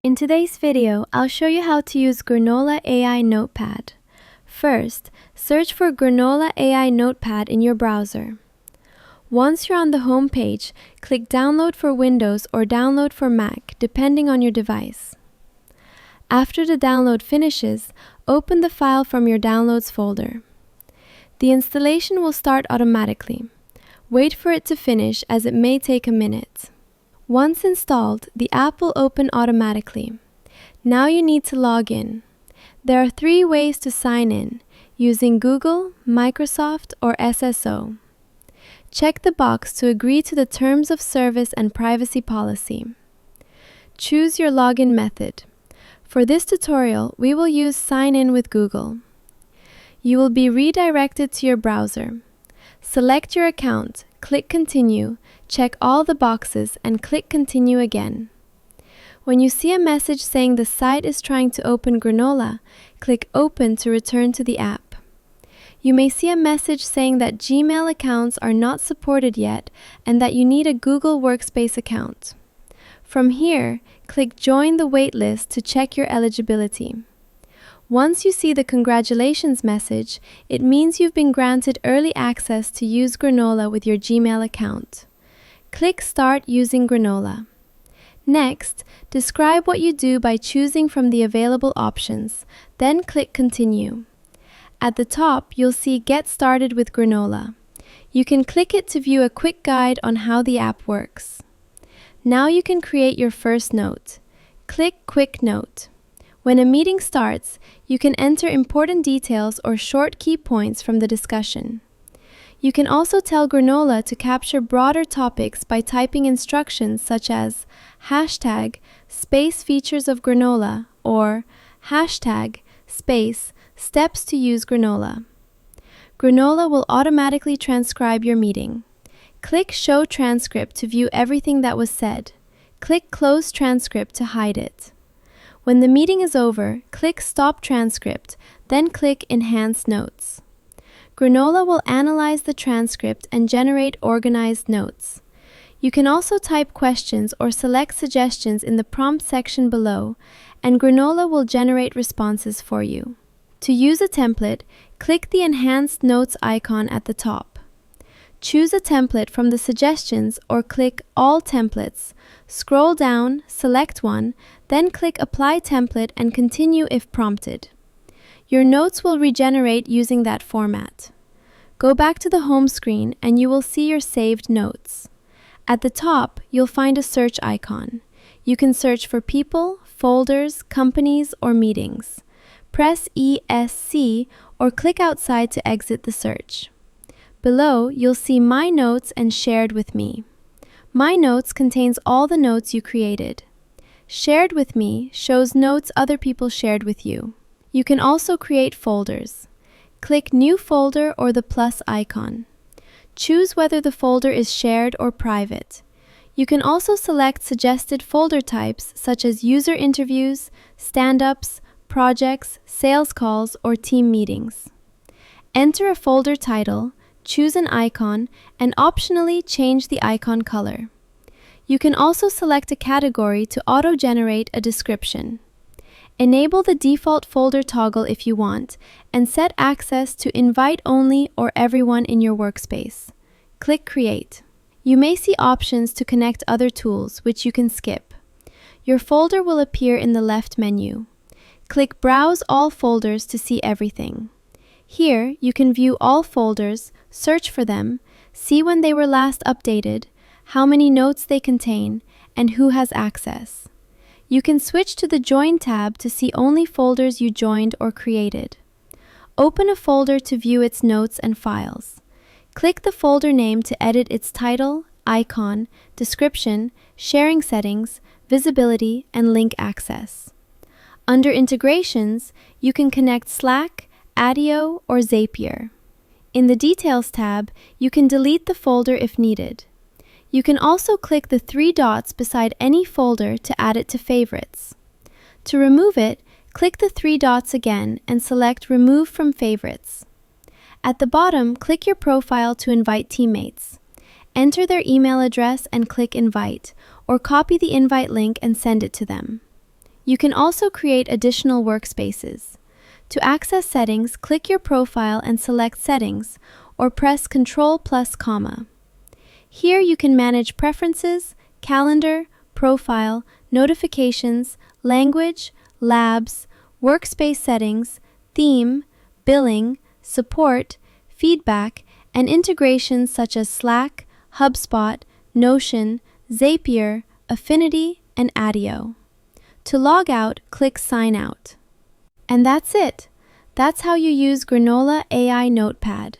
In today's video, I'll show you how to use Granola AI Notepad. First, search for Granola AI Notepad in your browser. Once you're on the home page, click Download for Windows or Download for Mac, depending on your device. After the download finishes, open the file from your Downloads folder. The installation will start automatically. Wait for it to finish as it may take a minute. Once installed, the app will open automatically. Now you need to log in. There are 3 ways to sign in, using Google, Microsoft, or SSO. Check the box to agree to the terms of service and privacy policy. Choose your login method. For this tutorial, we will use Sign In with Google. You will be redirected to your browser. Select your account, click Continue, check all the boxes, and click Continue again. When you see a message saying the site is trying to open Granola, click Open to return to the app. You may see a message saying that Gmail accounts are not supported yet and that you need a Google Workspace account. From here, click Join the waitlist to check your eligibility. Once you see the congratulations message, it means you've been granted early access to use Granola with your Gmail account. Click Start using Granola. Next, describe what you do by choosing from the available options, then click Continue. At the top, you'll see Get Started with Granola. You can click it to view a quick guide on how the app works. Now you can create your first note. Click Quick Note. When a meeting starts, you can enter important details or short key points from the discussion. You can also tell Granola to capture broader topics by typing instructions such as hashtag space features of Granola or hashtag space steps to use Granola. Granola will automatically transcribe your meeting. Click Show Transcript to view everything that was said. Click Close Transcript to hide it. When the meeting is over, click Stop Transcript, then click Enhance Notes. Granola will analyze the transcript and generate organized notes. You can also type questions or select suggestions in the prompt section below, and Granola will generate responses for you. To use a template, click the Enhanced Notes icon at the top. Choose a template from the suggestions or click All Templates. Scroll down, select one, then click Apply Template and continue if prompted. Your notes will regenerate using that format. Go back to the home screen and you will see your saved notes. At the top, you'll find a search icon. You can search for people, folders, companies, or meetings. Press ESC or click outside to exit the search. Below, you'll see My Notes and Shared with Me. My Notes contains all the notes you created. Shared with Me shows notes other people shared with you. You can also create folders. Click New Folder or the plus icon. Choose whether the folder is shared or private. You can also select suggested folder types such as user interviews, stand-ups, projects, sales calls, or team meetings. Enter a folder title, choose an icon, and optionally change the icon color. You can also select a category to auto-generate a description. Enable the default folder toggle if you want, and set access to invite only or everyone in your workspace. Click Create. You may see options to connect other tools, which you can skip. Your folder will appear in the left menu. Click Browse All Folders to see everything. Here, you can view all folders, search for them, see when they were last updated, how many notes they contain, and who has access. You can switch to the Join tab to see only folders you joined or created. Open a folder to view its notes and files. Click the folder name to edit its title, icon, description, sharing settings, visibility, and link access. Under Integrations, you can connect Slack, Adio, or Zapier. In the Details tab, you can delete the folder if needed. You can also click the 3 dots beside any folder to add it to favorites. To remove it, click the 3 dots again and select Remove from Favorites. At the bottom, click your profile to invite teammates. Enter their email address and click Invite, or copy the invite link and send it to them. You can also create additional workspaces. To access settings, click your profile and select Settings, or press Ctrl plus comma. Here you can manage preferences, calendar, profile, notifications, language, labs, workspace settings, theme, billing, support, feedback, and integrations such as Slack, HubSpot, Notion, Zapier, Affinity, and Adio. To log out, click Sign Out. And that's it. That's how you use Granola AI Notepad.